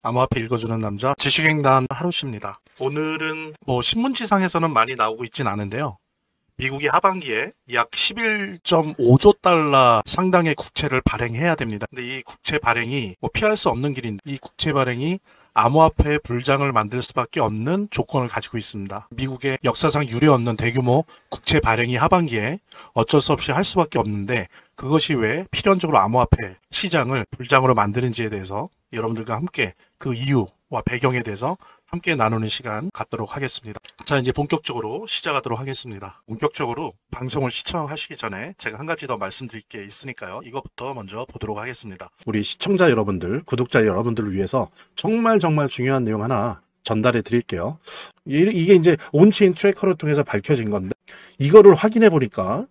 암호화폐 읽어주는 남자 지식행단 하루씨입니다. 오늘은 신문지상에서는 많이 나오고 있진 않은데요. 미국이 하반기에 약 11.5조 달러 상당의 국채를 발행해야 됩니다. 근데 이 국채 발행이 피할 수 없는 길인데, 이 국채 발행이 암호화폐 불장을 만들 수밖에 없는 조건을 가지고 있습니다. 미국의 역사상 유례 없는 대규모 국채 발행이 하반기에 어쩔 수 없이 할 수밖에 없는데, 그것이 왜 필연적으로 암호화폐 시장을 불장으로 만드는지에 대해서 여러분들과 함께 그 이유와 배경에 대해서 함께 나누는 시간 갖도록 하겠습니다. 자, 이제 본격적으로 시작하도록 하겠습니다. 본격적으로 방송을 시청하시기 전에 제가 한 가지 더 말씀드릴 게 있으니까요. 이것부터 먼저 보도록 하겠습니다. 우리 시청자 여러분들, 구독자 여러분들을 위해서 정말 중요한 내용 하나 전달해 드릴게요. 이게 이제 온체인 트래커를 통해서 밝혀진 건데, 이거를 확인해 보니까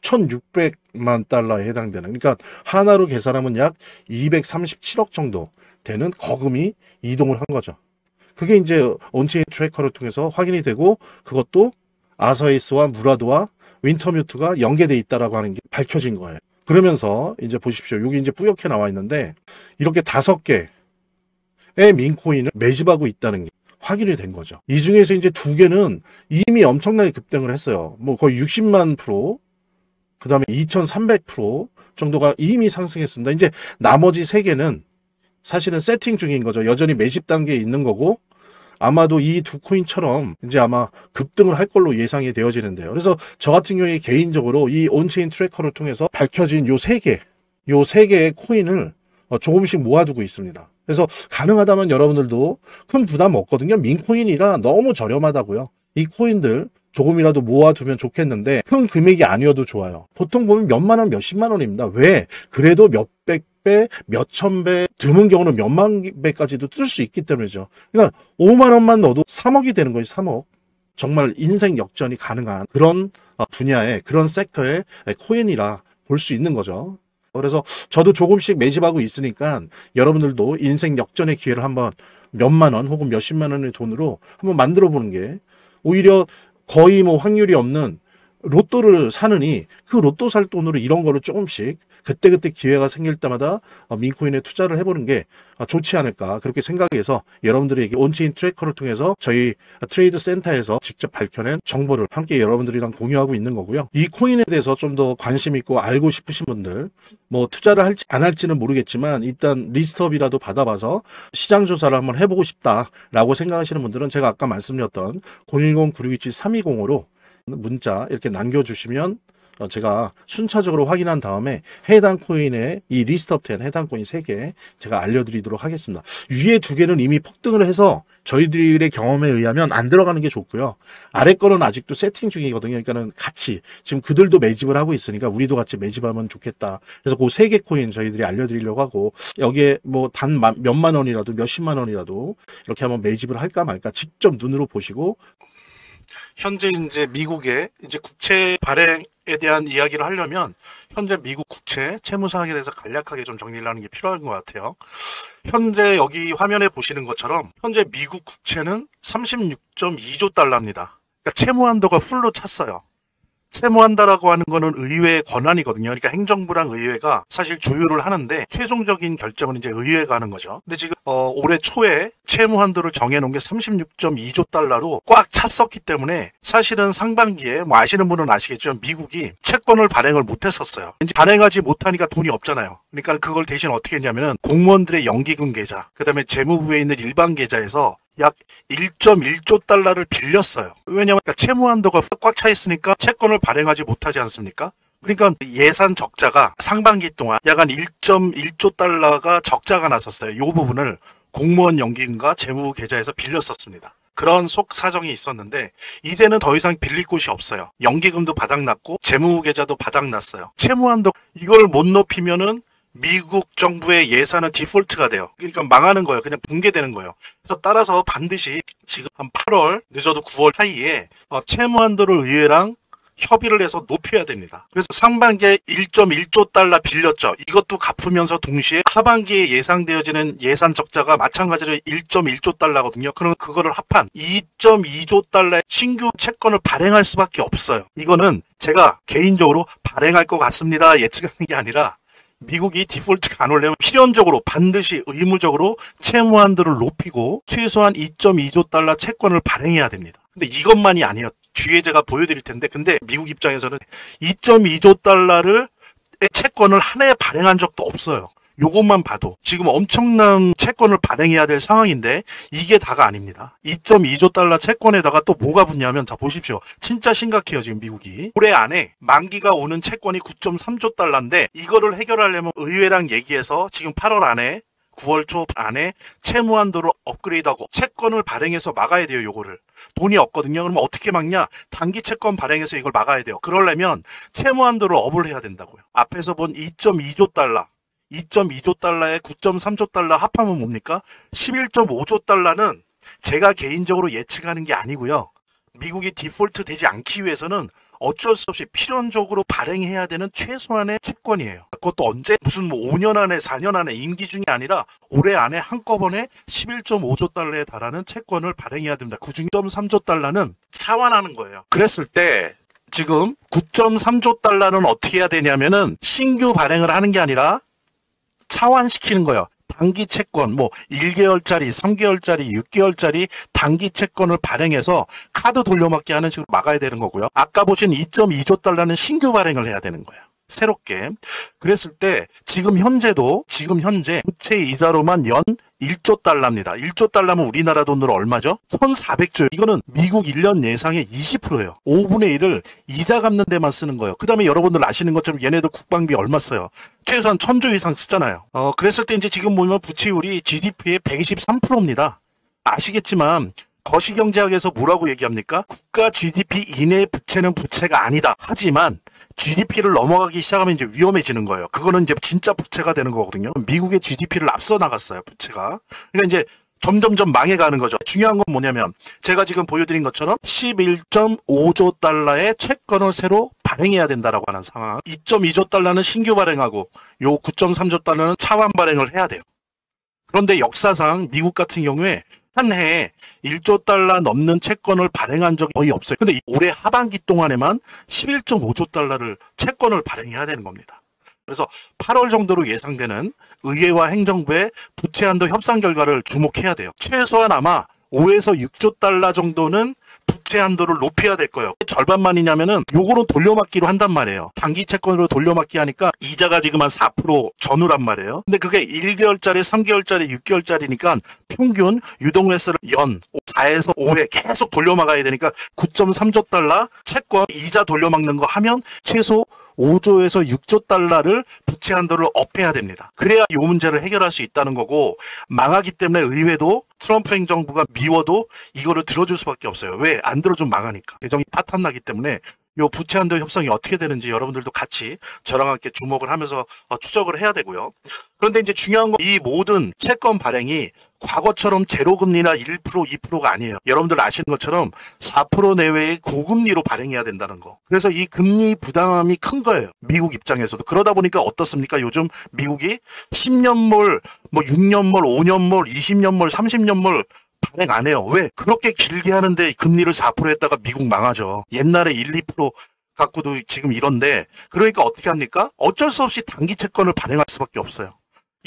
1,600만 달러에 해당되는, 그러니까 하나로 계산하면 약 237억 정도 되는 거금이 이동을 한 거죠. 그게 이제 온체인 트래커를 통해서 확인이 되고, 그것도 아서에이스와 무라드와 윈터뮤트가 연계돼 있다라고 하는 게 밝혀진 거예요. 그러면서 이제 보십시오. 여기 이제 뿌옇게 나와 있는데, 이렇게 5개의 민코인을 매집하고 있다는 게 확인이 된 거죠. 이 중에서 이제 2개는 이미 엄청나게 급등을 했어요. 거의 60만 프로, 그 다음에 2300% 정도가 이미 상승했습니다. 이제 나머지 3개는 사실은 세팅 중인 거죠. 여전히 매집 단계에 있는 거고, 아마도 이 2코인처럼 이제 아마 급등을 할 걸로 예상이 되어지는데요. 그래서 저 같은 경우에 개인적으로 이 온체인 트래커를 통해서 밝혀진 요 3개의 코인을 조금씩 모아두고 있습니다. 그래서 가능하다면 여러분들도 큰 부담 없거든요. 민코인이라 너무 저렴하다고요. 이 코인들 조금이라도 모아두면 좋겠는데, 큰 금액이 아니어도 좋아요. 보통 보면 몇만 원, 몇십만 원입니다. 왜? 그래도 몇백 배, 몇천 배, 드문 경우는 몇만 배까지도 뜰 수 있기 때문이죠. 그러니까 5만 원만 넣어도 3억이 되는 거예요. 3억. 정말 인생 역전이 가능한 그런 분야의, 그런 섹터의 코인이라 볼 수 있는 거죠. 그래서 저도 조금씩 매집하고 있으니까 여러분들도 인생 역전의 기회를 한번 몇만 원 혹은 몇십만 원의 돈으로 한번 만들어 보는 게, 오히려 거의 확률이 없는 로또를 사느니 그 로또 살 돈으로 이런 거를 조금씩 그때그때 기회가 생길 때마다 민코인에 투자를 해보는 게 좋지 않을까, 그렇게 생각해서 여러분들에게 온체인 트래커를 통해서 저희 트레이드 센터에서 직접 밝혀낸 정보를 함께 여러분들이랑 공유하고 있는 거고요. 이 코인에 대해서 좀 더 관심 있고 알고 싶으신 분들, 투자를 할지 안 할지는 모르겠지만 일단 리스트업이라도 받아봐서 시장 조사를 한번 해보고 싶다라고 생각하시는 분들은 제가 아까 말씀드렸던 010-9627-320으로 문자 이렇게 남겨주시면 제가 순차적으로 확인한 다음에 해당 코인의 이 리스트업된 해당 코인 3개 제가 알려드리도록 하겠습니다. 위에 2개는 이미 폭등을 해서 저희들의 경험에 의하면 안 들어가는 게 좋고요. 아래 거는 아직도 세팅 중이거든요. 그러니까는 같이 지금 그들도 매집을 하고 있으니까 우리도 같이 매집하면 좋겠다. 그래서 그 3개 코인 저희들이 알려드리려고 하고, 여기에 단 몇만 원이라도 몇십만 원이라도 이렇게 한번 매집을 할까 말까 직접 눈으로 보시고, 현재 이제 미국의 이제 국채 발행에 대한 이야기를 하려면 현재 미국 국채 채무 사항에 대해서 간략하게 좀 정리를 하는 게 필요한 것 같아요. 현재 여기 화면에 보시는 것처럼 현재 미국 국채는 36.2조 달러입니다. 그러니까 채무 한도가 풀로 찼어요. 채무한다라고 하는 거는 의회의 권한이거든요. 그러니까 행정부랑 의회가 사실 조율을 하는데 최종적인 결정은 이제 의회가 하는 거죠. 근데 지금 올해 초에 채무한도를 정해놓은 게 36.2조 달러로 꽉 찼었기 때문에 사실은 상반기에 아시는 분은 아시겠지만 미국이 채권을 발행을 못했었어요. 이제 발행하지 못하니까 돈이 없잖아요. 그러니까 그걸 대신 어떻게 했냐면은 공무원들의 연기금 계좌, 그 다음에 재무부에 있는 일반 계좌에서 약 1.1조 달러를 빌렸어요. 왜냐하면 채무 한도가 꽉 차 있으니까 채권을 발행하지 못하지 않습니까? 그러니까 예산 적자가 상반기 동안 약 한 1.1조 달러가 적자가 났었어요. 이 부분을 공무원 연기금과 재무부 계좌에서 빌렸었습니다. 그런 속 사정이 있었는데 이제는 더 이상 빌릴 곳이 없어요. 연기금도 바닥났고 재무부 계좌도 바닥났어요. 채무 한도 이걸 못 높이면은 미국 정부의 예산은 디폴트가 돼요. 그러니까 망하는 거예요. 그냥 붕괴되는 거예요. 그래서 따라서 반드시 지금 한 8월, 늦어도 9월 사이에 채무 한도를 의회랑 협의를 해서 높여야 됩니다. 그래서 상반기에 1.1조 달러 빌렸죠. 이것도 갚으면서 동시에 하반기에 예상되어지는 예산 적자가 마찬가지로 1.1조 달러거든요. 그럼 그거를 합한 2.2조 달러의 신규 채권을 발행할 수밖에 없어요. 이거는 제가 개인적으로 발행할 것 같습니다 예측하는 게 아니라 미국이 디폴트가 안 오려면 필연적으로 반드시 의무적으로 채무 한도를 높이고 최소한 2.2조 달러 채권을 발행해야 됩니다. 근데 이것만이 아니에요. 뒤에 제가 보여드릴 텐데, 근데 미국 입장에서는 2.2조 달러를 채권을 한 해에 발행한 적도 없어요. 요것만 봐도 지금 엄청난 채권을 발행해야 될 상황인데 이게 다가 아닙니다. 2.2조 달러 채권에다가 또 뭐가 붙냐면, 자 보십시오. 진짜 심각해요. 지금 미국이 올해 안에 만기가 오는 채권이 9.3조 달러인데 이거를 해결하려면 의회랑 얘기해서 지금 8월 안에 9월 초 안에 채무 한도를 업그레이드하고 채권을 발행해서 막아야 돼요. 요거를 돈이 없거든요. 그러면 어떻게 막냐? 단기 채권 발행해서 이걸 막아야 돼요. 그러려면 채무 한도를 업을 해야 된다고요. 앞에서 본 2.2조 달러 2.2조 달러에 9.3조 달러 합하면 뭡니까? 11.5조 달러는 제가 개인적으로 예측하는 게 아니고요. 미국이 디폴트 되지 않기 위해서는 어쩔 수 없이 필연적으로 발행해야 되는 최소한의 채권이에요. 그것도 언제 무슨 뭐 5년 안에 4년 안에 임기 중이 아니라 올해 안에 한꺼번에 11.5조 달러에 달하는 채권을 발행해야 됩니다. 그중 2.3조 달러는 차환하는 거예요. 그랬을 때 지금 9.3조 달러는 어떻게 해야 되냐면은 신규 발행을 하는 게 아니라 차환시키는 거예요. 단기 채권, 뭐 1개월짜리, 3개월짜리, 6개월짜리 단기 채권을 발행해서 카드 돌려막기 하는 식으로 막아야 되는 거고요. 아까 보신 2.2조 달러는 신규 발행을 해야 되는 거예요. 새롭게. 그랬을 때 지금 현재 부채 이자로만 연 1조 달러입니다. 1조 달러면 우리나라 돈으로 얼마죠? 1,400조. 이거는 미국 1년 예상의 20%예요. 5분의 1을 이자 갚는 데만 쓰는 거예요. 그 다음에 여러분들 아시는 것처럼 얘네들 국방비 얼마 써요? 최소한 1,000조 이상 쓰잖아요. 그랬을 때 이제 지금 보면 부채율이 GDP의 123%입니다. 아시겠지만 거시경제학에서 뭐라고 얘기합니까? 국가 GDP 이내의 부채는 부채가 아니다. 하지만 GDP를 넘어가기 시작하면 이제 위험해지는 거예요. 그거는 이제 진짜 부채가 되는 거거든요. 미국의 GDP를 앞서 나갔어요, 부채가. 그러니까 이제 점점점 망해가는 거죠. 중요한 건 뭐냐면 제가 지금 보여드린 것처럼 11.5조 달러의 채권을 새로 발행해야 된다라고 하는 상황. 2.2조 달러는 신규 발행하고 요 9.3조 달러는 차환 발행을 해야 돼요. 그런데 역사상 미국 같은 경우에 한 해에 1조 달러 넘는 채권을 발행한 적이 거의 없어요. 근데 올해 하반기 동안에만 11.5조 달러를 채권을 발행해야 되는 겁니다. 그래서 8월 정도로 예상되는 의회와 행정부의 부채 한도 협상 결과를 주목해야 돼요. 최소한 아마 5에서 6조 달러 정도는 부채 한도를 높여야 될 거예요. 절반만이냐면은 요거는 돌려막기로 한단 말이에요. 단기 채권으로 돌려막기 하니까 이자가 지금 한 4% 전후란 말이에요. 근데 그게 1개월짜리, 3개월짜리, 6개월짜리니까 평균 유동회수를 연 4에서 5회 계속 돌려막아야 되니까 9.3조 달러 채권 이자 돌려막는 거 하면 최소 5조에서 6조 달러를 부채 한도를 업해야 됩니다. 그래야 이 문제를 해결할 수 있다는 거고, 망하기 때문에 의회도 트럼프 행정부가 미워도 이거를 들어줄 수밖에 없어요. 왜? 안 들어주면 망하니까. 재정이 파탄나기 때문에 요 부채 한도 협상이 어떻게 되는지 여러분들도 같이 저랑 함께 주목을 하면서 추적을 해야 되고요. 그런데 이제 중요한 건 이 모든 채권 발행이 과거처럼 제로금리나 1%, 2%가 아니에요. 여러분들 아시는 것처럼 4% 내외의 고금리로 발행해야 된다는 거. 그래서 이 금리 부담이 큰 거예요. 미국 입장에서도. 그러다 보니까 어떻습니까? 요즘 미국이 10년물, 뭐 6년물, 5년물, 20년물, 30년물 발행 안 해요. 왜? 그렇게 길게 하는데 금리를 4% 했다가 미국 망하죠. 옛날에 1, 2% 갖고도 지금 이런데, 그러니까 어떻게 합니까? 어쩔 수 없이 단기 채권을 발행할 수밖에 없어요.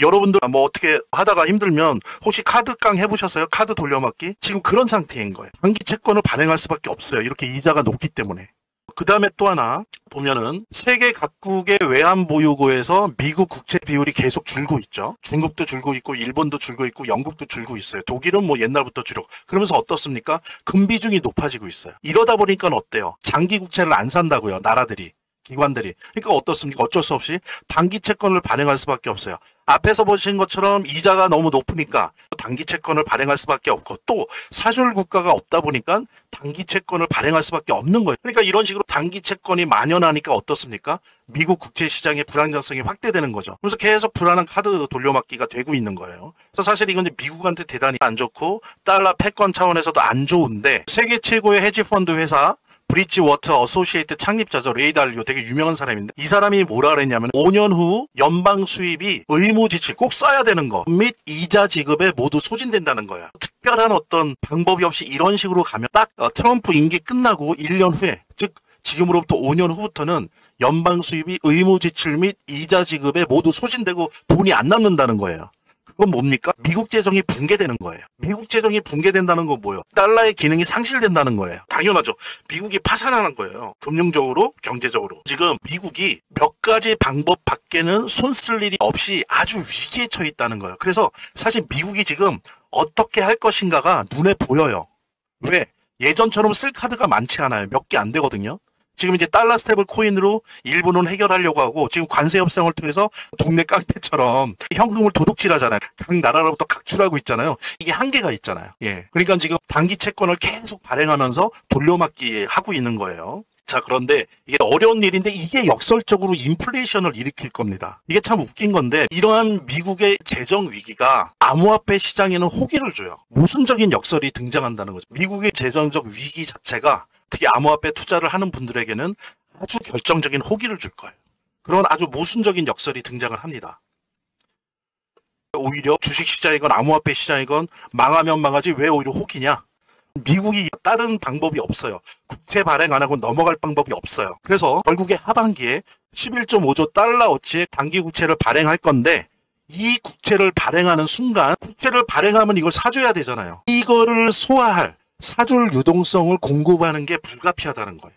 여러분들 뭐 어떻게 하다가 힘들면 혹시 카드깡 해보셨어요? 카드 돌려막기? 지금 그런 상태인 거예요. 단기 채권을 발행할 수밖에 없어요. 이렇게 이자가 높기 때문에. 그 다음에 또 하나 보면은 세계 각국의 외환 보유고에서 미국 국채 비율이 계속 줄고 있죠. 중국도 줄고 있고 일본도 줄고 있고 영국도 줄고 있어요. 독일은 뭐 옛날부터 줄고. 그러면서 어떻습니까? 금비중이 높아지고 있어요. 이러다 보니까 어때요? 장기 국채를 안 산다고요. 나라들이. 기관들이. 그러니까 어떻습니까? 어쩔 수 없이 단기 채권을 발행할 수밖에 없어요. 앞에서 보신 것처럼 이자가 너무 높으니까 단기 채권을 발행할 수밖에 없고, 또 사줄 국가가 없다 보니까 단기 채권을 발행할 수밖에 없는 거예요. 그러니까 이런 식으로 단기 채권이 만연하니까 어떻습니까? 미국 국채 시장의 불안정성이 확대되는 거죠. 그래서 계속 불안한 카드 돌려막기가 되고 있는 거예요. 그래서 사실 이건 미국한테 대단히 안 좋고 달러 패권 차원에서도 안 좋은데, 세계 최고의 헤지펀드 회사 브리지워터 어소시에이트 창립자죠. 레이 달리오, 되게 유명한 사람인데, 이 사람이 뭐라 그랬냐면 5년 후 연방 수입이 의무 지출 꼭 써야 되는 거 및 이자 지급에 모두 소진된다는 거예요. 특별한 어떤 방법이 없이 이런 식으로 가면 딱 트럼프 임기 끝나고 1년 후에, 즉 지금으로부터 5년 후부터는 연방 수입이 의무 지출 및 이자 지급에 모두 소진되고 돈이 안 남는다는 거예요. 그건 뭡니까? 미국 재정이 붕괴되는 거예요. 미국 재정이 붕괴된다는 건 뭐예요? 달러의 기능이 상실된다는 거예요. 당연하죠. 미국이 파산하는 거예요. 금융적으로, 경제적으로. 지금 미국이 몇 가지 방법 밖에는 손 쓸 일이 없이 아주 위기에 처해 있다는 거예요. 그래서 사실 미국이 지금 어떻게 할 것인가가 눈에 보여요. 왜? 예전처럼 쓸 카드가 많지 않아요. 몇 개 안 되거든요. 지금 이제 달러 스테이블 코인으로 일부는 해결하려고 하고 지금 관세 협상을 통해서 동네 깡패처럼 현금을 도둑질하잖아요. 각 나라로부터 각출하고 있잖아요. 이게 한계가 있잖아요. 예. 그러니까 지금 단기 채권을 계속 발행하면서 돌려막기 하고 있는 거예요. 자, 그런데 이게 어려운 일인데 이게 역설적으로 인플레이션을 일으킬 겁니다. 이게 참 웃긴 건데 이러한 미국의 재정 위기가 암호화폐 시장에는 호기를 줘요. 모순적인 역설이 등장한다는 거죠. 미국의 재정적 위기 자체가 특히 암호화폐 투자를 하는 분들에게는 아주 결정적인 호기를 줄 거예요. 그런 아주 모순적인 역설이 등장을 합니다. 오히려 주식시장이건 암호화폐 시장이건 망하면 망하지 왜 오히려 호기냐? 미국이 다른 방법이 없어요. 국채 발행 안 하고 넘어갈 방법이 없어요. 그래서 결국에 하반기에 11.5조 달러어치의 단기 국채를 발행할 건데 이 국채를 발행하는 순간 국채를 발행하면 이걸 사줘야 되잖아요. 이거를 소화할 사줄 유동성을 공급하는 게 불가피하다는 거예요.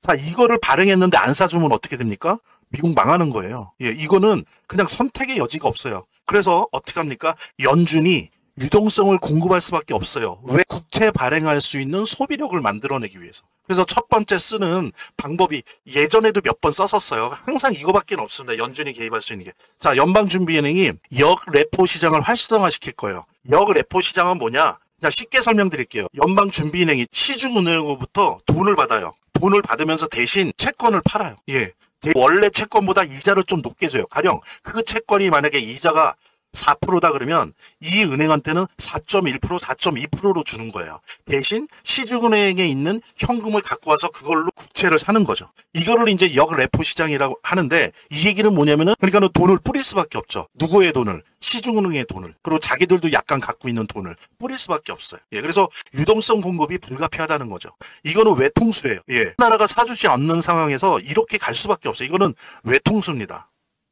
자, 이거를 발행했는데 안 사주면 어떻게 됩니까? 미국 망하는 거예요. 예, 이거는 그냥 선택의 여지가 없어요. 그래서 어떻게 합니까? 연준이 유동성을 공급할 수밖에 없어요. 왜? 국채 발행할 수 있는 소비력을 만들어내기 위해서. 그래서 첫 번째 쓰는 방법이 예전에도 몇 번 썼었어요. 항상 이거밖에 없습니다. 연준이 개입할 수 있는 게. 자, 연방준비은행이 역레포 시장을 활성화시킬 거예요. 역레포 시장은 뭐냐? 그냥 쉽게 설명드릴게요. 연방준비은행이 시중은행으로부터 돈을 받아요. 돈을 받으면서 대신 채권을 팔아요. 예. 원래 채권보다 이자를 좀 높게 줘요. 가령 그 채권이 만약에 이자가 4%다 그러면 이 은행한테는 4.1%, 4.2%로 주는 거예요. 대신 시중은행에 있는 현금을 갖고 와서 그걸로 국채를 사는 거죠. 이거를 이제 역레포 시장이라고 하는데 이 얘기는 뭐냐면은 그러니까 돈을 뿌릴 수밖에 없죠. 누구의 돈을? 시중은행의 돈을. 그리고 자기들도 약간 갖고 있는 돈을 뿌릴 수밖에 없어요. 예, 그래서 유동성 공급이 불가피하다는 거죠. 이거는 외통수예요. 예, 나라가 사주지 않는 상황에서 이렇게 갈 수밖에 없어요. 이거는 외통수입니다.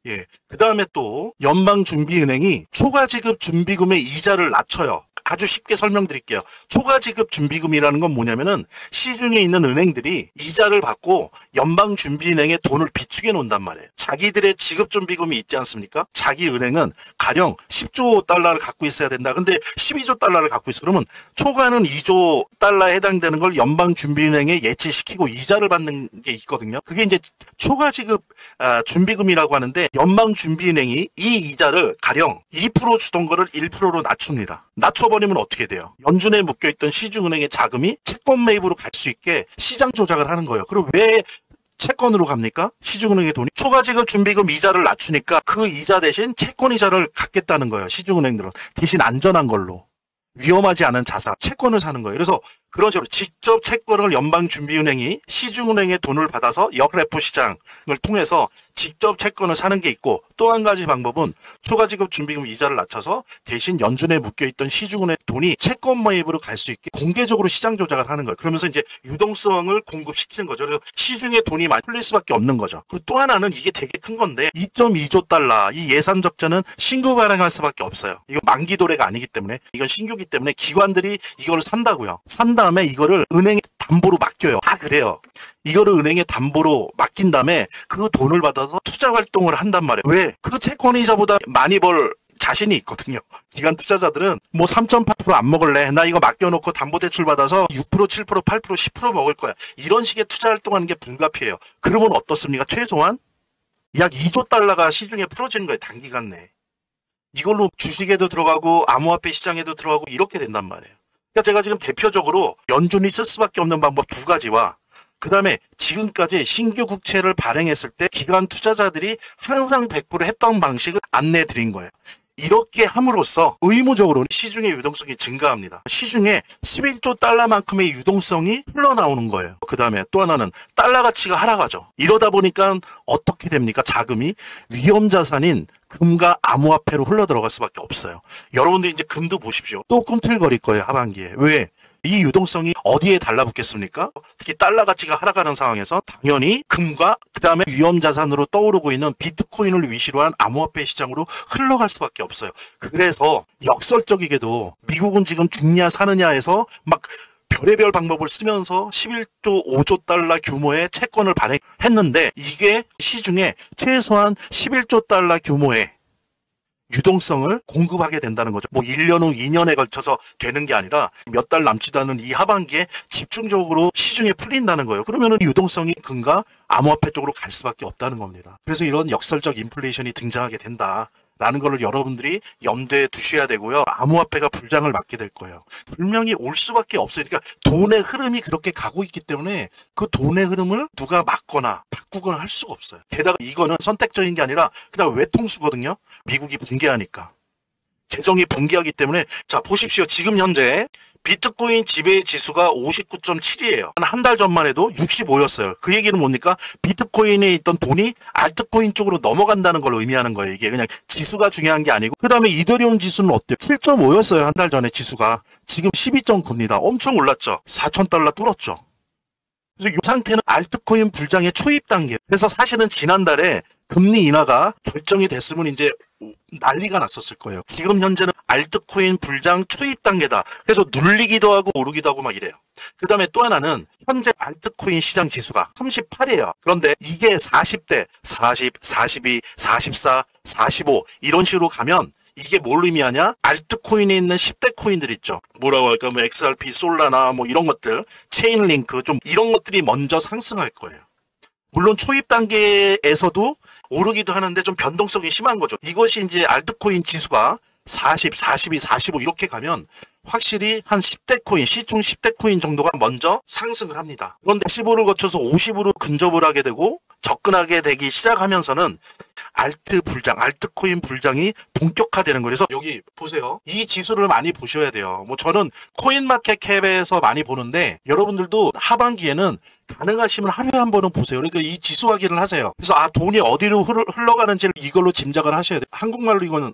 예. 그 다음에 또 연방준비은행이 초과지급 준비금의 이자를 낮춰요. 아주 쉽게 설명드릴게요. 초과지급 준비금이라는 건 뭐냐면은 시중에 있는 은행들이 이자를 받고 연방준비은행에 돈을 비축해 놓는단 말이에요. 자기들의 지급준비금이 있지 않습니까? 자기 은행은 가령 10조 달러를 갖고 있어야 된다. 근데 12조 달러를 갖고 있어. 그러면 초과는 2조 달러에 해당되는 걸 연방준비은행에 예치시키고 이자를 받는 게 있거든요. 그게 이제 초과지급 준비금이라고 하는데 연방준비은행이 이 이자를 가령 2% 주던 거를 1%로 낮춥니다. 낮춰버리면 어떻게 돼요? 연준에 묶여있던 시중은행의 자금이 채권 매입으로 갈 수 있게 시장 조작을 하는 거예요. 그럼 왜 채권으로 갑니까? 시중은행의 돈이 초과지급 준비금 이자를 낮추니까 그 이자 대신 채권 이자를 갖겠다는 거예요. 시중은행들은 대신 안전한 걸로. 위험하지 않은 자산, 채권을 사는 거예요. 그래서 그런 식으로 직접 채권을 연방준비은행이 시중은행의 돈을 받아서 역레포 시장을 통해서 직접 채권을 사는 게 있고 또 한 가지 방법은 초과지급 준비금 이자를 낮춰서 대신 연준에 묶여있던 시중은행 돈이 채권 매입으로 갈 수 있게 공개적으로 시장 조작을 하는 거예요. 그러면서 이제 유동성을 공급시키는 거죠. 그래서 시중에 돈이 많이 풀릴 수밖에 없는 거죠. 그리고 또 하나는 이게 되게 큰 건데 2.2조 달러 이 예산 적자는 신규 발행할 수밖에 없어요. 이거 만기 도래가 아니기 때문에 이건 신규기 때문에 기관들이 이거를 산다고요. 산 다음에 이거를 은행에 담보로 맡겨요. 다 그래요. 이거를 은행에 담보로 맡긴 다음에 그 돈을 받아서 투자 활동을 한단 말이에요. 왜? 그 채권 이자보다 많이 벌 자신이 있거든요. 기관 투자자들은 뭐 3.8% 안 먹을래. 나 이거 맡겨놓고 담보대출 받아서 6%, 7%, 8%, 10% 먹을 거야. 이런 식의 투자 활동하는 게 불가피해요. 그러면 어떻습니까? 최소한 약 2조 달러가 시중에 풀어지는 거예요. 단기간 내에. 이걸로 주식에도 들어가고 암호화폐 시장에도 들어가고 이렇게 된단 말이에요. 그러니까 제가 지금 대표적으로 연준이 쓸 수밖에 없는 방법 두 가지와 그 다음에 지금까지 신규 국채를 발행했을 때 기관 투자자들이 항상 100% 했던 방식을 안내해 드린 거예요. 이렇게 함으로써 의무적으로 시중의 유동성이 증가합니다. 시중에 11조 달러만큼의 유동성이 흘러나오는 거예요. 그 다음에 또 하나는 달러 가치가 하락하죠. 이러다 보니까 어떻게 됩니까? 자금이 위험자산인 금과 암호화폐로 흘러 들어갈 수밖에 없어요. 여러분들 이제 금도 보십시오. 또 꿈틀거릴 거예요, 하반기에. 왜? 이 유동성이 어디에 달라붙겠습니까? 특히 달러 가치가 하락하는 상황에서 당연히 금과 그다음에 위험자산으로 떠오르고 있는 비트코인을 위시로 한 암호화폐 시장으로 흘러갈 수밖에 없어요. 그래서 역설적이게도 미국은 지금 죽냐 사느냐에서 막 별의별 방법을 쓰면서 11조 5조 달러 규모의 채권을 발행했는데 이게 시중에 최소한 11조 달러 규모의 유동성을 공급하게 된다는 거죠. 뭐 1년 후 2년에 걸쳐서 되는 게 아니라 몇 달 남지도 않은 이 하반기에 집중적으로 시중에 풀린다는 거예요. 그러면 유동성이 금과 암호화폐 쪽으로 갈 수밖에 없다는 겁니다. 그래서 이런 역설적 인플레이션이 등장하게 된다라는 걸 여러분들이 염두에 두셔야 되고요. 암호화폐가 불장을 맞게 될 거예요. 분명히 올 수밖에 없어요. 그러니까 돈의 흐름이 그렇게 가고 있기 때문에 그 돈의 흐름을 누가 막거나 바꾸거나 할 수가 없어요. 게다가 이거는 선택적인 게 아니라 그냥 외통수거든요. 미국이 붕괴하니까. 재정이 붕괴하기 때문에 자 보십시오. 지금 현재 비트코인 지배 지수가 59.7이에요. 한 달 전만 해도 65였어요. 그 얘기는 뭡니까? 비트코인에 있던 돈이 알트코인 쪽으로 넘어간다는 걸 의미하는 거예요. 이게 그냥 지수가 중요한 게 아니고. 그 다음에 이더리움 지수는 어때요? 7.5였어요. 한 달 전에 지수가. 지금 12.9입니다. 엄청 올랐죠. 4,000달러 뚫었죠. 그래서 이 상태는 알트코인 불장의 초입 단계. 그래서 사실은 지난달에 금리 인하가 결정이 됐으면 이제 난리가 났었을 거예요. 지금 현재는 알트코인 불장 초입 단계다. 그래서 눌리기도 하고 오르기도 하고 막 이래요. 그 다음에 또 하나는 현재 알트코인 시장 지수가 38이에요. 그런데 이게 40대, 40, 42, 44, 45 이런 식으로 가면 이게 뭘 의미하냐? 알트코인에 있는 10대 코인들 있죠. 뭐라고 할까? 뭐 XRP, 솔라나 뭐 이런 것들, 체인링크 좀 이런 것들이 먼저 상승할 거예요. 물론 초입 단계에서도 오르기도 하는데 좀 변동성이 심한 거죠. 이것이 이제 알트코인 지수가 40, 42, 45 이렇게 가면 확실히 한 10대 코인, 시중 10대 코인 정도가 먼저 상승을 합니다. 그런데 15를 거쳐서 50으로 근접을 하게 되고 접근하게 되기 시작하면서는 알트 불장, 알트코인 불장이 본격화되는 거예요. 그래서 여기 보세요. 이 지수를 많이 보셔야 돼요. 뭐 저는 코인마켓캡에서 많이 보는데 여러분들도 하반기에는 가능하시면 하루에 한 번은 보세요. 그러니까 이 지수 확인을 하세요. 그래서 돈이 어디로 흘러가는지를 이걸로 짐작을 하셔야 돼요. 한국말로 이거는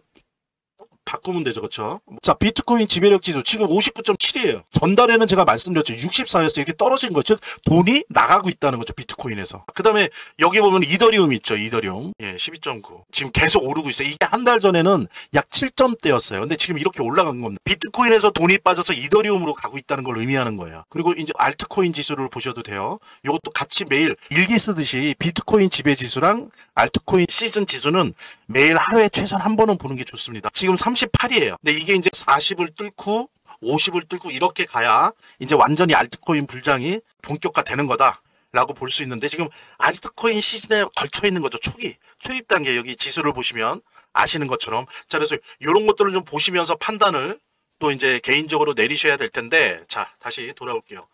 바꾸면 되죠. 그렇죠? 자, 비트코인 지배력 지수 지금 59.7이에요. 전달에는 제가 말씀드렸죠. 64였어요. 이렇게 떨어진 거. 즉 돈이 나가고 있다는 거죠. 비트코인에서. 그다음에 여기 보면 이더리움 있죠. 이더리움. 예, 12.9. 지금 계속 오르고 있어요. 이게 한 달 전에는 약 7점대였어요. 근데 지금 이렇게 올라간 겁니다. 비트코인에서 돈이 빠져서 이더리움으로 가고 있다는 걸 의미하는 거예요. 그리고 이제 알트코인 지수를 보셔도 돼요. 이것도 같이 매일 일기 쓰듯이 비트코인 지배 지수랑 알트코인 시즌 지수는 매일 하루에 최소한 한 번은 보는 게 좋습니다. 지금 38이에요. 근데 이게 이제 40을 뚫고 50을 뚫고 이렇게 가야 이제 완전히 알트코인 불장이 본격화되는 거다라고 볼 수 있는데 지금 알트코인 시즌에 걸쳐 있는 거죠. 초입 단계 여기 지수를 보시면 아시는 것처럼 자 그래서 이런 것들을 좀 보시면서 판단을 또 이제 개인적으로 내리셔야 될 텐데 자 다시 돌아올게요.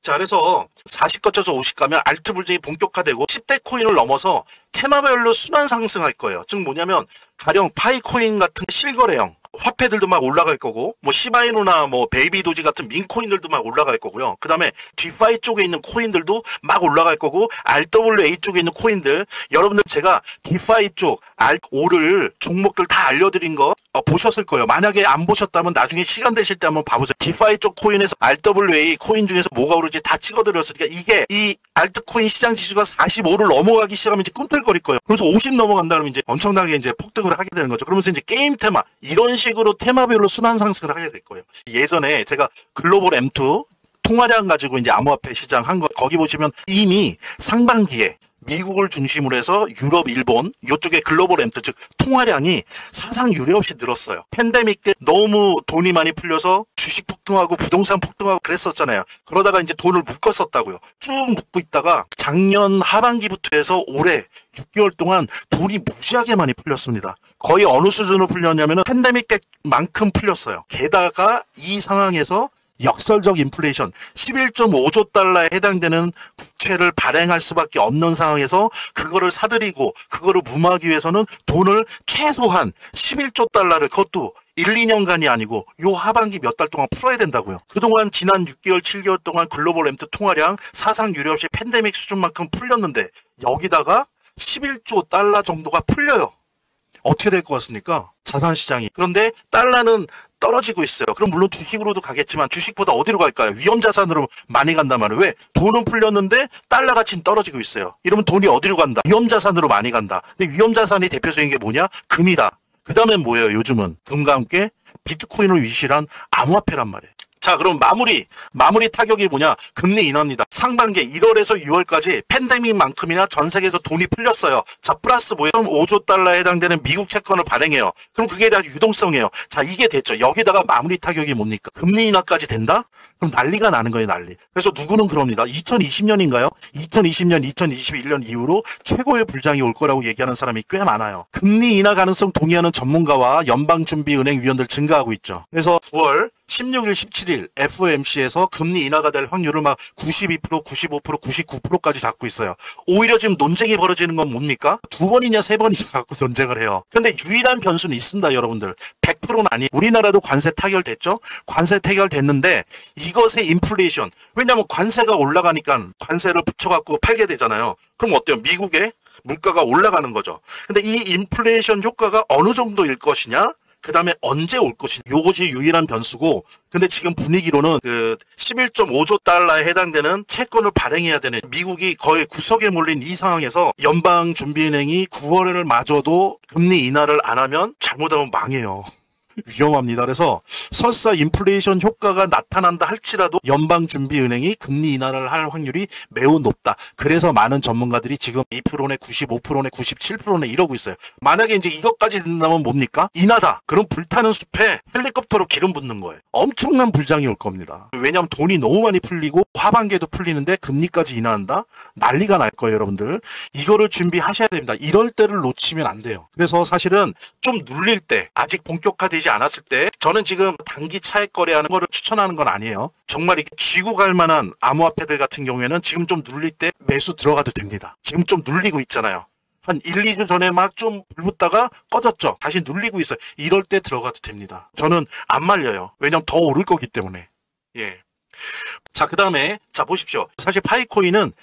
자 그래서 40 거쳐서 50 가면 알트 불장이 본격화되고 10대 코인을 넘어서 테마별로 순환 상승할 거예요. 즉 뭐냐면 가령 파이코인 같은 실거래형 화폐들도 막 올라갈 거고 뭐 시바이누나 뭐 베이비도지 같은 민코인들도 막 올라갈 거고요. 그 다음에 디파이 쪽에 있는 코인들도 막 올라갈 거고 RWA 쪽에 있는 코인들 여러분들 제가 디파이 쪽 R5를 종목들 다 알려드린 거 보셨을 거예요. 만약에 안 보셨다면 나중에 시간 되실 때 한번 봐보세요. 디파이 쪽 코인에서 RWA 코인 중에서 뭐가 오르지 다 찍어드렸으니까 이게 이 알트코인 시장 지수가 45를 넘어가기 시작하면 이제 꿈틀거릴 거예요. 그래서 50 넘어간다 그러면 이제 엄청나게 이제 폭등을 하게 되는 거죠. 그러면서 이제 게임 테마 이런 식으로 테마별로 순환 상승을 하게 될 거예요. 예전에 제가 글로벌 M2 통화량 가지고 이제 암호화폐 시장 한 거 거기 보시면 이미 상반기에 미국을 중심으로 해서 유럽, 일본 이쪽에 글로벌 M2 즉 통화량이 사상 유례 없이 늘었어요. 팬데믹 때 너무 돈이 많이 풀려서 주식 폭등하고 부동산 폭등하고 그랬었잖아요. 그러다가 이제 돈을 묶었었다고요. 쭉 묶고 있다가 작년 하반기부터 해서 올해 6개월 동안 돈이 무지하게 많이 풀렸습니다. 거의 어느 수준으로 풀렸냐면 팬데믹 때만큼 풀렸어요. 게다가 이 상황에서 역설적 인플레이션 11.5조 달러에 해당되는 국채를 발행할 수밖에 없는 상황에서 그거를 사들이고 그거를 무마하기 위해서는 돈을 최소한 11조 달러를 그것도 1, 2년간이 아니고 요 하반기 몇 달 동안 풀어야 된다고요. 그동안 지난 6개월, 7개월 동안 글로벌 M2 통화량 사상 유례 없이 팬데믹 수준만큼 풀렸는데 여기다가 11조 달러 정도가 풀려요. 어떻게 될 것 같습니까? 자산 시장이. 그런데 달러는 떨어지고 있어요. 그럼 물론 주식으로도 가겠지만 주식보다 어디로 갈까요? 위험 자산으로 많이 간단 말이에요. 왜? 돈은 풀렸는데 달러 가치는 떨어지고 있어요. 이러면 돈이 어디로 간다? 위험 자산으로 많이 간다. 근데 위험 자산이 대표적인 게 뭐냐? 금이다. 그 다음에 뭐예요? 요즘은 금과 함께 비트코인을 위시한 암호화폐란 말이에요. 자, 그럼 마무리 타격이 뭐냐? 금리 인하입니다. 상반기 1월에서 6월까지 팬데믹만큼이나 전 세계에서 돈이 풀렸어요. 자, 플러스 뭐예요? 5조 달러에 해당되는 미국 채권을 발행해요. 그럼 그게 다 유동성이에요. 자, 이게 됐죠. 여기다가 마무리 타격이 뭡니까? 금리 인하까지 된다? 그럼 난리가 나는 거예요, 난리. 그래서 누구는 그럽니다. 2020년인가요? 2020년, 2021년 이후로 최고의 불장이 올 거라고 얘기하는 사람이 꽤 많아요. 금리 인하 가능성 동의하는 전문가와 연방준비은행 위원들 증가하고 있죠. 그래서 9월 16일, 17일 FOMC에서 금리 인하가 될 확률을 막 92%, 95%, 99%까지 잡고 있어요. 오히려 지금 논쟁이 벌어지는 건 뭡니까? 2번이냐 3번이냐 갖고 논쟁을 해요. 근데 유일한 변수는 있습니다, 여러분들. 100%는 아니. 우리나라도 관세 타결됐죠? 관세 타결됐는데 이것의 인플레이션. 왜냐하면 관세가 올라가니까 관세를 붙여갖고 팔게 되잖아요. 그럼 어때요? 미국의 물가가 올라가는 거죠. 근데 이 인플레이션 효과가 어느 정도일 것이냐? 그 다음에 언제 올 것이냐. 요것이 유일한 변수고, 근데 지금 분위기로는 그 11.5조 달러에 해당되는 채권을 발행해야 되는 미국이 거의 구석에 몰린 이 상황에서 연방준비은행이 9월을 마저도 금리 인하를 안 하면 잘못하면 망해요. 위험합니다. 그래서 설사 인플레이션 효과가 나타난다 할지라도 연방준비은행이 금리 인하를 할 확률이 매우 높다. 그래서 많은 전문가들이 지금 2%네 95%네 97%네 이러고 있어요. 만약에 이제 이것까지 된다면 뭡니까? 인하다. 그럼 불타는 숲에 헬리콥터로 기름 붓는 거예요. 엄청난 불장이 올 겁니다. 왜냐하면 돈이 너무 많이 풀리고 하반기에도 풀리는데 금리까지 인하한다? 난리가 날 거예요, 여러분들. 이거를 준비하셔야 됩니다. 이럴 때를 놓치면 안 돼요. 그래서 사실은 좀 눌릴 때, 아직 본격화되지 않았을 때 저는 지금 단기 차익 거래하는 거를 추천하는 건 아니에요. 정말 이렇게 쥐고 갈 만한 암호화폐들 같은 경우에는 지금 좀 눌릴 때 매수 들어가도 됩니다. 지금 좀 눌리고 있잖아요. 한 1, 2주 전에 막 좀 불붙다가 꺼졌죠. 다시 눌리고 있어요. 이럴 때 들어가도 됩니다. 저는 안 말려요. 왜냐면 더 오를 거기 때문에. 예. 자, 그 다음에 자 보십시오. 사실 파이코인은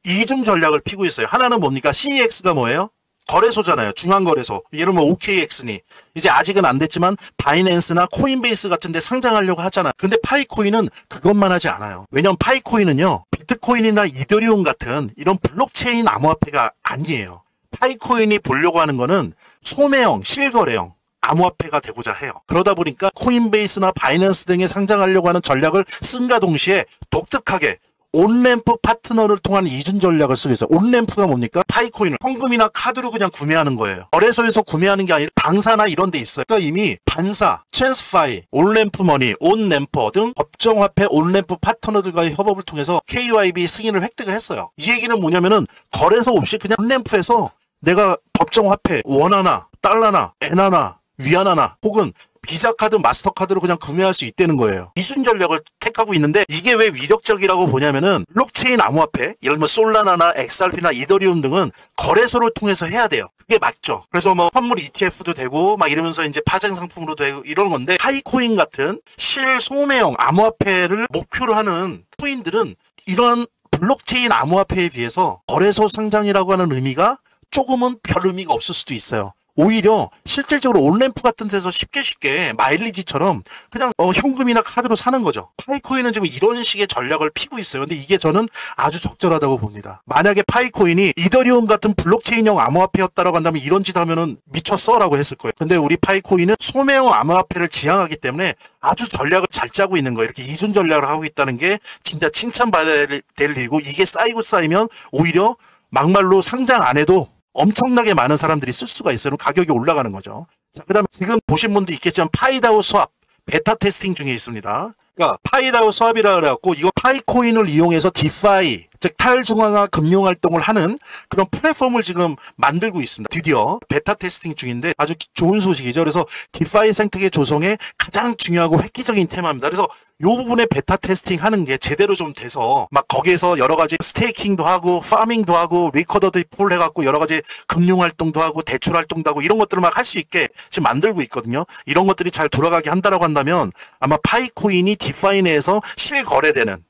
이중 전략을 피고 있어요. 하나는 뭡니까? CEX가 뭐예요? 거래소잖아요. 중앙거래소. 예를 들면 OKX니. 이제 아직은 안 됐지만 바이낸스나 코인베이스 같은 데 상장하려고 하잖아요. 근데 파이코인은 그것만 하지 않아요. 왜냐면 파이코인은요. 비트코인이나 이더리움 같은 이런 블록체인 암호화폐가 아니에요. 파이코인이 보려고 하는 거는 소매형, 실거래형 암호화폐가 되고자 해요. 그러다 보니까 코인베이스나 바이낸스 등에 상장하려고 하는 전략을 쓴과 동시에 독특하게 온램프 파트너를 통한 이중 전략을 쓰고 있어요. 온램프가 뭡니까? 파이코인을 현금이나 카드로 그냥 구매하는 거예요. 거래소에서 구매하는 게 아니라 방사나 이런 데 있어요. 그러니까 이미 반사, 트랜스파이, 온램프 머니, 온램퍼 등 법정화폐 온램프 파트너들과의 협업을 통해서 KYB 승인을 획득을 했어요. 이 얘기는 뭐냐면은 거래소 없이 그냥 온램프에서 내가 법정화폐 원화나 달러나 엔화나 위안화나 혹은 비자카드, 마스터카드로 그냥 구매할 수 있다는 거예요. 이순 전략을 택하고 있는데 이게 왜 위력적이라고 보냐면은 블록체인 암호화폐, 예를 들면 솔라나나 XRP나 이더리움 등은 거래소를 통해서 해야 돼요. 그게 맞죠. 그래서 뭐 선물 ETF도 되고 막 이러면서 이제 파생 상품으로 되고 이런 건데 파이코인 같은 실소매형 암호화폐를 목표로 하는 코인들은 이런 블록체인 암호화폐에 비해서 거래소 상장이라고 하는 의미가 조금은 별 의미가 없을 수도 있어요. 오히려 실질적으로 온램프 같은 데서 쉽게 마일리지처럼 그냥 현금이나 카드로 사는 거죠. 파이코인은 지금 이런 식의 전략을 피고 있어요. 근데 이게 저는 아주 적절하다고 봅니다. 만약에 파이코인이 이더리움 같은 블록체인형 암호화폐였다라고 한다면 이런 짓 하면은 미쳤어 라고 했을 거예요. 근데 우리 파이코인은 소매형 암호화폐를 지향하기 때문에 아주 전략을 잘 짜고 있는 거예요. 이렇게 이중 전략을 하고 있다는 게 진짜 칭찬받아야 될 일이고, 이게 쌓이고 쌓이면 오히려 막말로 상장 안 해도 엄청나게 많은 사람들이 쓸 수가 있어요. 그럼 가격이 올라가는 거죠. 자, 그 다음에 지금 보신 분도 있겠지만 파이다오 스왑 베타 테스팅 중에 있습니다. 그러니까 파이다오 스왑이라 그래갖고 이거 파이코인을 이용해서 디파이, 즉 탈중앙화 금융활동을 하는 그런 플랫폼을 지금 만들고 있습니다. 드디어 베타 테스팅 중인데 아주 좋은 소식이죠. 그래서 디파이 생태계 조성에 가장 중요하고 획기적인 테마입니다. 그래서 이 부분에 베타 테스팅 하는 게 제대로 좀 돼서 막 거기에서 여러 가지 스테이킹도 하고 파밍도 하고 리커더도 풀 해갖고 여러 가지 금융활동도 하고 대출활동도 하고 이런 것들을 막 할 수 있게 지금 만들고 있거든요. 이런 것들이 잘 돌아가게 한다라고 한다면 아마 파이코인이 디파이 내에서 실거래되는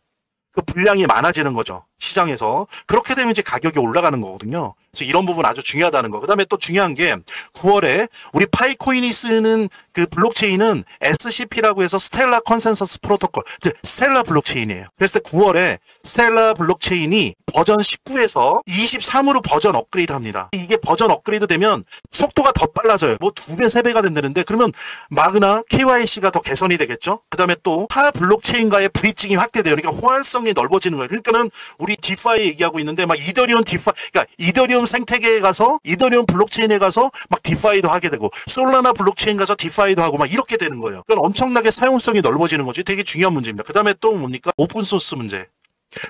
그 분량이 많아지는 거죠. 시장에서. 그렇게 되면 이제 가격이 올라가는 거거든요. 그래서 이런 부분 아주 중요하다는 거. 그 다음에 또 중요한 게 9월에 우리 파이코인이 쓰는 그 블록체인은 SCP라고 해서 스텔라 컨센서스 프로토콜, 즉 스텔라 블록체인이에요. 그래서 9월에 스텔라 블록체인이 버전 19에서 23으로 버전 업그레이드 합니다. 이게 버전 업그레이드 되면 속도가 더 빨라져요. 뭐 2배, 3배가 된다는데 그러면 마그나, KYC가 더 개선이 되겠죠? 그 다음에 또 타 블록체인과의 브리징이 확대돼요. 그러니까 호환성이 넓어지는 거예요. 그러니까는 우리 디파이 얘기하고 있는데 막 이더리움 디파이, 그러니까 이더리움 생태계에 가서 이더리움 블록체인에 가서 막 디파이도 하게 되고 솔라나 블록체인 가서 디파이도 하고 막 이렇게 되는 거예요. 그러니까 엄청나게 사용성이 넓어지는 거지. 되게 중요한 문제입니다. 그 다음에 또 뭡니까? 오픈소스 문제.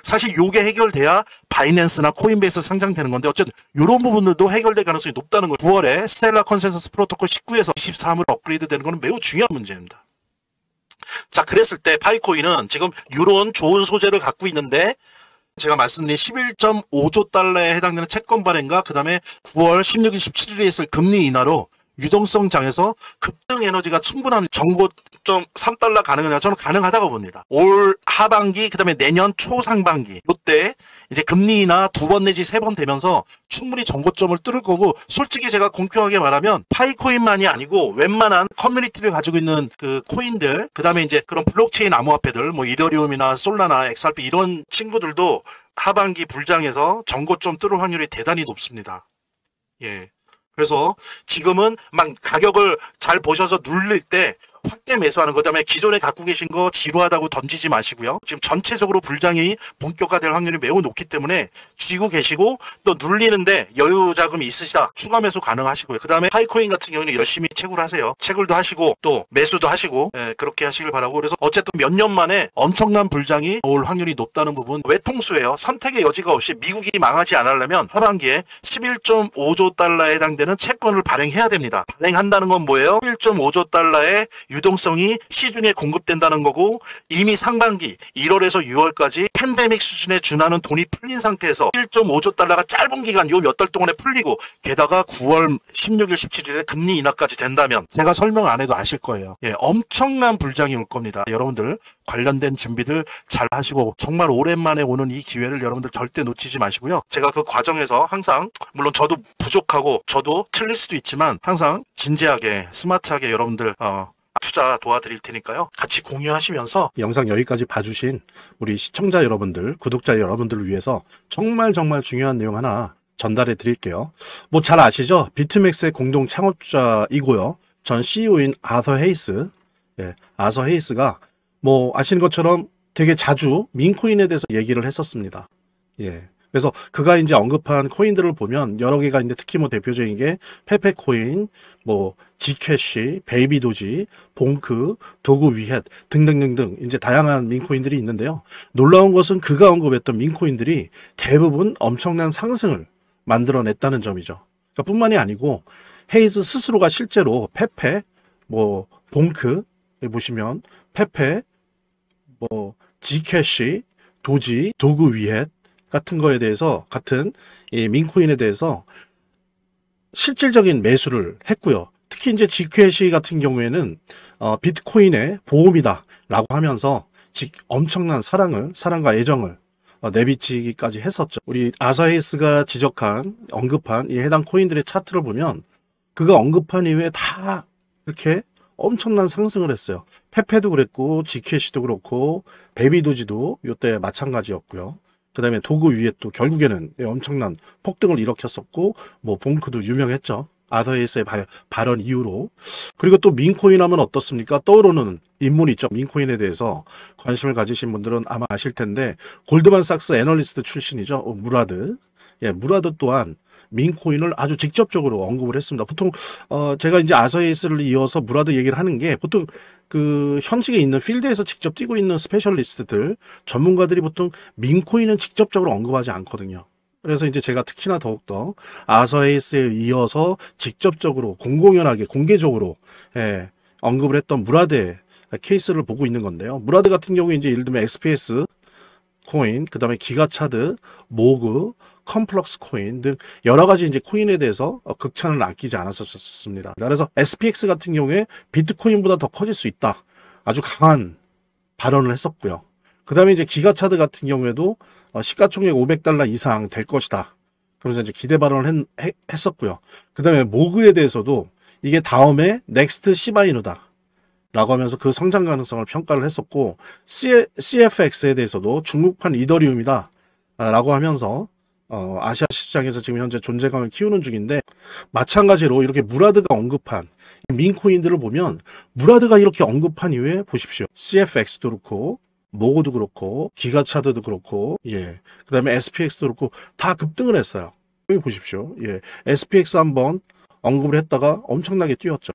사실 요게 해결돼야 바이낸스나 코인베이스 상장되는 건데 어쨌든 이런 부분들도 해결될 가능성이 높다는 거예요. 9월에 스텔라 컨센서스 프로토콜 19에서 23으로 업그레이드 되는 거는 매우 중요한 문제입니다. 자, 그랬을 때 파이코인은 지금 이런 좋은 소재를 갖고 있는데 제가 말씀드린 11.5조 달러에 해당되는 채권 발행과 그 다음에 9월 16일, 17일에 있을 금리 인하로 유동성 장에서 급등 에너지가 충분한 정고점 3달러 가능하냐? 저는 가능하다고 봅니다. 올 하반기, 그 다음에 내년 초상반기, 이때 이제 금리 인하 2번 내지 3번 되면서 충분히 정고점을 뚫을 거고, 솔직히 제가 공평하게 말하면 파이코인만이 아니고 웬만한 커뮤니티를 가지고 있는 그 코인들, 그 다음에 이제 그런 블록체인 암호화폐들, 뭐 이더리움이나 솔라나, XRP 이런 친구들도 하반기 불장에서 정고점 뚫을 확률이 대단히 높습니다. 예. 그래서 지금은 막 가격을 잘 보셔서 누릴 때 확대 매수하는 거, 그다음에 기존에 갖고 계신 거 지루하다고 던지지 마시고요. 지금 전체적으로 불장이 본격화될 확률이 매우 높기 때문에 쥐고 계시고 또 누리는데 여유 자금이 있으시다. 추가 매수 가능하시고요. 그다음에 파이코인 같은 경우는 열심히 채굴 하세요. 채굴도 하시고 또 매수도 하시고, 예, 그렇게 하시길 바라고. 그래서 어쨌든 몇 년 만에 엄청난 불장이 올 확률이 높다는 부분 외통수예요. 선택의 여지가 없이 미국이 망하지 않으려면 하반기에 11.5조 달러에 해당되는 채권을 발행해야 됩니다. 발행한다는 건 뭐예요? 11.5조 달러의 유동성이 시중에 공급된다는 거고, 이미 상반기 1월에서 6월까지 팬데믹 수준에 준하는 돈이 풀린 상태에서 1.5조 달러가 짧은 기간 요 몇 달 동안에 풀리고, 게다가 9월 16일, 17일에 금리 인하까지 된다면 제가 설명 안 해도 아실 거예요. 예, 엄청난 불장이 올 겁니다. 여러분들 관련된 준비들 잘 하시고 정말 오랜만에 오는 이 기회를 여러분들 절대 놓치지 마시고요. 제가 그 과정에서 항상, 물론 저도 부족하고 저도 틀릴 수도 있지만 항상 진지하게 스마트하게 여러분들 투자 도와드릴 테니까요. 같이 공유하시면서 영상 여기까지 봐주신 우리 시청자 여러분들, 구독자 여러분들을 위해서 정말 중요한 내용 하나 전달해 드릴게요. 뭐 잘 아시죠? 비트맥스의 공동 창업자이고요. 전 CEO인 아서 헤이스. 예, 아서 헤이스가 뭐 아시는 것처럼 되게 자주 민코인에 대해서 얘기를 했었습니다. 예. 그래서 그가 이제 언급한 코인들을 보면 여러 개가 있는데, 특히 뭐 대표적인 게 페페코인, 뭐 지캐시, 베이비도지, 봉크, 도구 위헷 등등등등 이제 다양한 민코인들이 있는데요. 놀라운 것은 그가 언급했던 민코인들이 대부분 엄청난 상승을 만들어냈다는 점이죠. 그러니까 뿐만이 아니고 헤이즈 스스로가 실제로 페페, 뭐 봉크 보시면 페페, 뭐 지캐시, 도지, 도구 위헷 같은 거에 대해서, 같은 이 민코인에 대해서 실질적인 매수를 했고요. 특히 이제 지캐시 같은 경우에는 비트코인의 보험이다 라고 하면서 엄청난 사랑과 애정을 내비치기까지 했었죠. 우리 아사헤이스가 언급한 이 해당 코인들의 차트를 보면 그가 언급한 이후에 다 이렇게 엄청난 상승을 했어요. 페페도 그랬고 지캐시도 그렇고 베이비도지도 이때 마찬가지였고요. 그 다음에 도구 위에 또 결국에는 엄청난 폭등을 일으켰었고, 뭐 봉크도 유명했죠. 아서헤이스의 발언 이후로. 그리고 또 민코인 하면 어떻습니까? 떠오르는 인물이 있죠. 민코인에 대해서 관심을 가지신 분들은 아마 아실 텐데, 골드만삭스 애널리스트 출신이죠. 무라드. 예, 무라드 또한 민코인을 아주 직접적으로 언급을 했습니다. 보통 제가 이제 아서헤이스를 이어서 무라드 얘기를 하는 게, 보통 그 현직에 있는 필드에서 직접 뛰고 있는 스페셜리스트들, 전문가들이 보통 민코인은 직접적으로 언급하지 않거든요. 그래서 이제 제가 특히나 더욱더 아서헤이스에 이어서 직접적으로 공공연하게 공개적으로 언급을 했던 무라드의 케이스를 보고 있는 건데요. 무라드 같은 경우에 이제 예를 들면 XPS 코인, 그 다음에 기가차드, 모그, 컴플럭스 코인 등 여러 가지 이제 코인에 대해서 극찬을 아끼지 않았었습니다. 그래서 SPX 같은 경우에 비트코인보다 더 커질 수 있다, 아주 강한 발언을 했었고요. 그 다음에 이제 기가차드 같은 경우에도 시가총액 $500 이상 될 것이다. 그러면서 이제 기대 발언을 했었고요. 그 다음에 모그에 대해서도 이게 다음에 넥스트 시바이누다 라고 하면서 그 성장 가능성을 평가를 했었고, CFX에 대해서도 중국판 이더리움이다 라고 하면서 아시아 시장에서 지금 현재 존재감을 키우는 중인데, 마찬가지로 이렇게 무라드가 언급한 민코인들을 보면 무라드가 이렇게 언급한 이후에 보십시오. CFX도 그렇고 모고도 그렇고 기가차드도 그렇고 그 다음에 SPX도 그렇고 다 급등을 했어요. 여기 보십시오. SPX 한번 언급을 했다가 엄청나게 뛰었죠.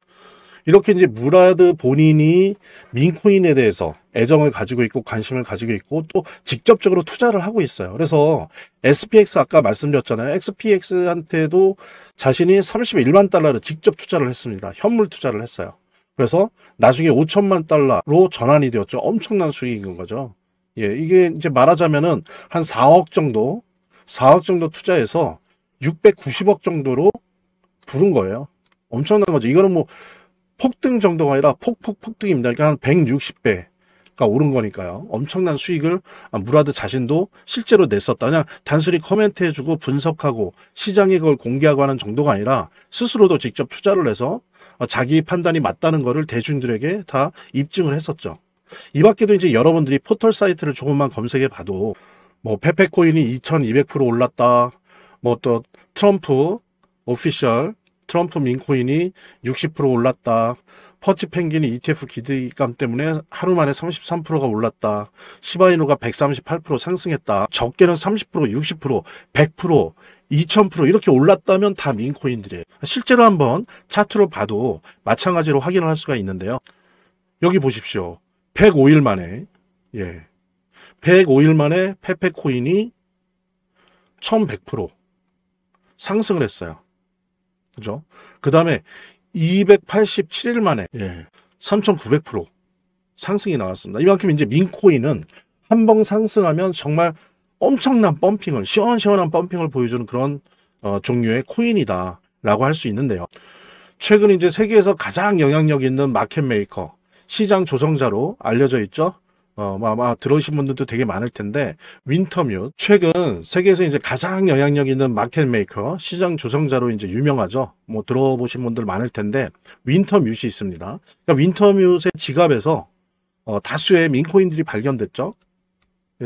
이렇게 이제 무라드 본인이 민코인에 대해서 애정을 가지고 있고 관심을 가지고 있고 또 직접적으로 투자를 하고 있어요. 그래서 SPX 아까 말씀드렸잖아요. XPX한테도 자신이 $31만 직접 투자를 했습니다. 현물 투자를 했어요. 그래서 나중에 $5천만 전환이 되었죠. 엄청난 수익인 거죠. 이게 이제 말하자면은 한 4억 정도 투자해서 690억 정도로 부른 거예요. 엄청난 거죠. 이거는 뭐 폭등 정도가 아니라 폭등입니다. 그러니까 한 160배가 오른 거니까요. 엄청난 수익을 무라드 자신도 실제로 냈었다. 그냥 단순히 코멘트해주고 분석하고 시장에 그걸 공개하고 하는 정도가 아니라 스스로도 직접 투자를 해서 자기 판단이 맞다는 거를 대중들에게 다 입증을 했었죠. 이 밖에도 이제 여러분들이 포털 사이트를 조금만 검색해 봐도 뭐 페페코인이 2200% 올랐다. 뭐 또 트럼프 오피셜 트럼프 민코인이 60% 올랐다. 퍼치 펭귄이 ETF 기대감 때문에 하루 만에 33%가 올랐다. 시바이누가 138% 상승했다. 적게는 30%, 60%, 100%, 2000% 이렇게 올랐다면 다 민코인들이에요. 실제로 한번 차트로 봐도 마찬가지로 확인을 할 수가 있는데요. 여기 보십시오. 105일 만에 105일 만에 페페코인이 1100% 상승을 했어요. 그죠? 그 다음에 287일 만에 3900% 상승이 나왔습니다. 이만큼 이제 민코인은 한 번 상승하면 정말 엄청난 펌핑을, 시원시원한 펌핑을 보여주는 그런 종류의 코인이다 라고 할 수 있는데요. 최근 이제 세계에서 가장 영향력 있는 마켓 메이커, 시장 조성자로 알려져 있죠. 아마 들어오신 분들도 되게 많을 텐데, 윈터뮤트. 최근 세계에서 이제 가장 영향력 있는 마켓 메이커, 시장 조성자로 이제 유명하죠. 뭐 들어보신 분들 많을 텐데, 윈터뮤트이 있습니다. 그러니까 윈터뮤트의 지갑에서 다수의 민코인들이 발견됐죠.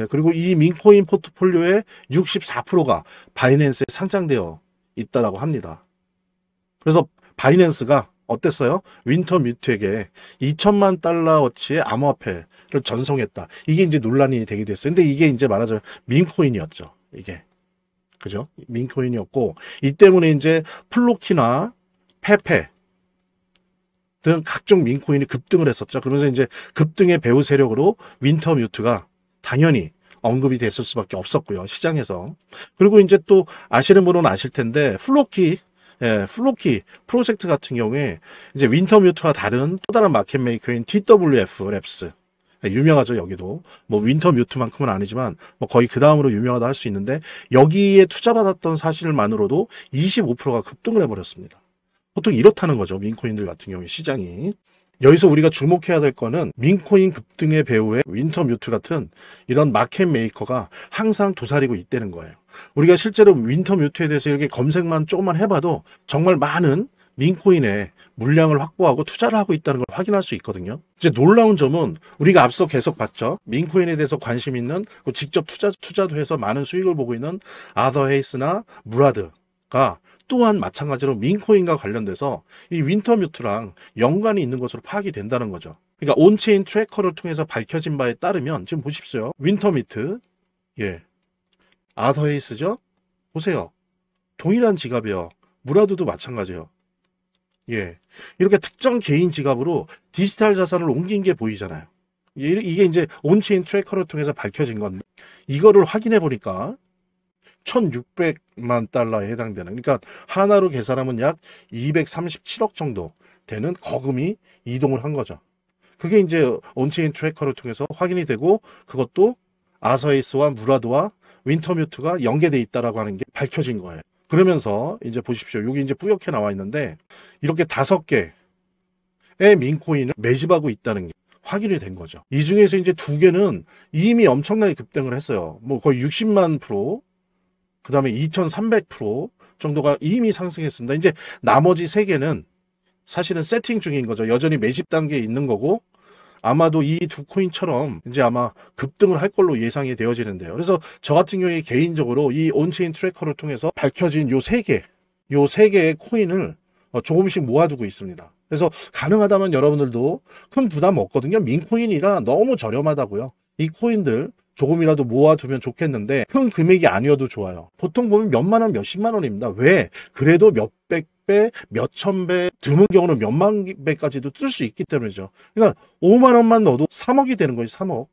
그리고 이 민코인 포트폴리오의 64%가 바이낸스에 상장되어 있다고 합니다. 그래서 바이낸스가 어땠어요? 윈터뮤트에게 $2000만 어치의 암호화폐를 전송했다. 이게 이제 논란이 되게 됐어요. 근데 이게 이제 말하자면 민코인이었죠. 이게. 그죠? 민코인이었고, 이 때문에 이제 플로키나 페페 등 각종 민코인이 급등을 했었죠. 그러면서 이제 급등의 배후 세력으로 윈터뮤트가 당연히 언급이 됐을 수밖에 없었고요. 시장에서. 그리고 이제 또 아시는 분은 아실 텐데, 플로키 프로젝트 같은 경우에 이제 윈터뮤트와 다른 또 다른 마켓 메이커인 TWF 랩스. 유명하죠, 여기도. 뭐 윈터뮤트만큼은 아니지만 뭐 거의 그 다음으로 유명하다 할 수 있는데, 여기에 투자받았던 사실만으로도 25%가 급등을 해버렸습니다. 보통 이렇다는 거죠, 민코인들 같은 경우에 시장이. 여기서 우리가 주목해야 될 거는 민코인 급등의 배후에 윈터뮤트 같은 이런 마켓 메이커가 항상 도사리고 있다는 거예요. 우리가 실제로 윈터뮤트에 대해서 이렇게 검색만 조금만 해봐도 정말 많은 민코인의 물량을 확보하고 투자를 하고 있다는 걸 확인할 수 있거든요. 이제 놀라운 점은 우리가 앞서 계속 봤죠. 민코인에 대해서 관심 있는, 직접 투자도 해서 많은 수익을 보고 있는 아더 헤이스나 무라드가 또한 마찬가지로 민코인과 관련돼서 이 윈터뮤트랑 연관이 있는 것으로 파악이 된다는 거죠. 그러니까 온체인 트래커를 통해서 밝혀진 바에 따르면 지금 보십시오. 윈터뮤트, 아더 헤이스죠? 보세요. 동일한 지갑이요. 무라드도 마찬가지예요. 이렇게 특정 개인 지갑으로 디지털 자산을 옮긴 게 보이잖아요. 이게 이제 온체인 트래커를 통해서 밝혀진 건데, 이거를 확인해 보니까 $1600만 해당되는, 그러니까 하나로 계산하면 약 237억 정도 되는 거금이 이동을 한 거죠. 그게 이제 온체인 트래커를 통해서 확인이 되고, 그것도 아서에이스와 무라드와 윈터뮤트가 연계돼 있다라고 하는 게 밝혀진 거예요. 그러면서 이제 보십시오. 여기 이제 뿌옇게 나와 있는데, 이렇게 5개의 민코인을 매집하고 있다는 게 확인이 된 거죠. 이 중에서 이제 2개는 이미 엄청나게 급등을 했어요. 뭐 거의 60만 프로, 그 다음에 2300% 정도가 이미 상승했습니다. 이제 나머지 3개는 사실은 세팅 중인 거죠. 여전히 매집 단계에 있는 거고, 아마도 이 2코인처럼 이제 아마 급등을 할 걸로 예상이 되어지는데요. 그래서 저 같은 경우에 개인적으로 이 온체인 트래커를 통해서 밝혀진 요 3개의 코인을 조금씩 모아두고 있습니다. 그래서 가능하다면 여러분들도 큰 부담 없거든요. 민코인이라 너무 저렴하다고요. 이 코인들 조금이라도 모아두면 좋겠는데 큰 금액이 아니어도 좋아요. 보통 보면 몇만 원, 몇십만 원입니다. 왜? 그래도 몇백 배, 몇천 배, 드문 경우는 몇만 배까지도 뜰 수 있기 때문이죠. 그러니까 5만 원만 넣어도 3억이 되는 거예요. 3억.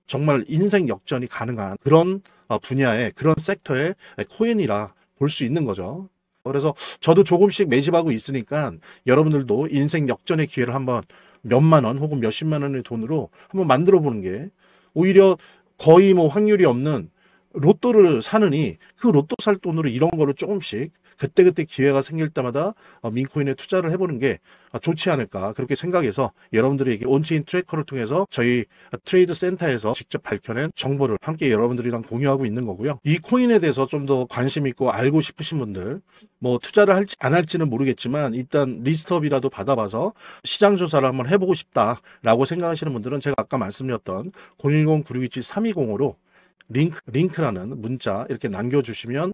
정말 인생 역전이 가능한 그런 분야의, 그런 섹터의 코인이라 볼 수 있는 거죠. 그래서 저도 조금씩 매집하고 있으니까 여러분들도 인생 역전의 기회를 한번 몇만 원 혹은 몇십만 원의 돈으로 한번 만들어 보는 게 오히려 거의 뭐 확률이 없는 로또를 사느니 그 로또 살 돈으로 이런 거를 조금씩 그때그때 기회가 생길 때마다 민코인에 투자를 해보는 게 좋지 않을까 그렇게 생각해서 여러분들에게 온체인 트래커를 통해서 저희 트레이드 센터에서 직접 밝혀낸 정보를 함께 여러분들이랑 공유하고 있는 거고요. 이 코인에 대해서 좀 더 관심 있고 알고 싶으신 분들 뭐 투자를 할지 안 할지는 모르겠지만 일단 리스트업이라도 받아봐서 시장 조사를 한번 해보고 싶다라고 생각하시는 분들은 제가 아까 말씀드렸던 010-9627-320으로 링크라는 문자 이렇게 남겨주시면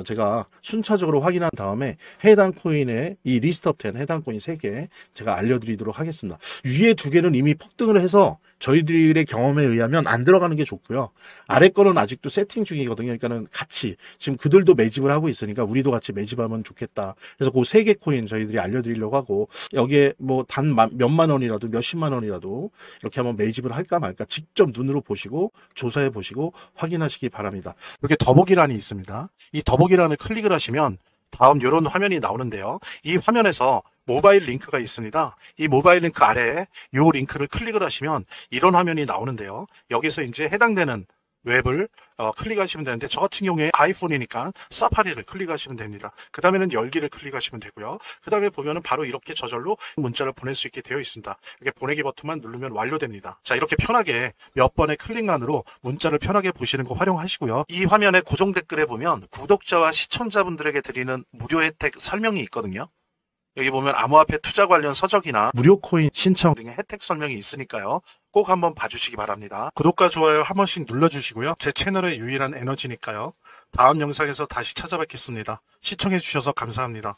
제가 순차적으로 확인한 다음에 해당 코인의 이 리스트업10 해당 코인 3개 제가 알려드리도록 하겠습니다. 위에 2개는 이미 폭등을 해서 저희들의 경험에 의하면 안 들어가는 게 좋고요. 아래 거는 아직도 세팅 중이거든요. 그러니까는 같이 지금 그들도 매집을 하고 있으니까 우리도 같이 매집하면 좋겠다. 그래서 그 3개 코인 저희들이 알려드리려고 하고 여기에 뭐 단 몇만 원이라도 몇십만 원이라도 이렇게 한번 매집을 할까 말까 직접 눈으로 보시고 조사해 보시고 확인하시기 바랍니다. 이렇게 더보기란이 있습니다. 이 더보기란을 클릭을 하시면 다음 이런 화면이 나오는데요. 이 화면에서 모바일 링크가 있습니다. 이 모바일 링크 아래에 이 링크를 클릭을 하시면 이런 화면이 나오는데요. 여기서 이제 해당되는 웹을 클릭하시면 되는데 저 같은 경우에 아이폰이니까 사파리를 클릭하시면 됩니다. 그 다음에는 열기를 클릭하시면 되고요. 그 다음에 보면은 바로 이렇게 저절로 문자를 보낼 수 있게 되어 있습니다. 이렇게 보내기 버튼만 누르면 완료됩니다. 자, 이렇게 편하게 몇 번의 클릭만으로 문자를 편하게 보시는 거 활용하시고요. 이 화면의 고정 댓글에 보면 구독자와 시청자분들에게 드리는 무료 혜택 설명이 있거든요. 여기 보면 암호화폐 투자 관련 서적이나 무료 코인 신청 등의 혜택 설명이 있으니까요. 꼭 한번 봐주시기 바랍니다. 구독과 좋아요 한 번씩 눌러주시고요. 제 채널의 유일한 에너지니까요. 다음 영상에서 다시 찾아뵙겠습니다. 시청해주셔서 감사합니다.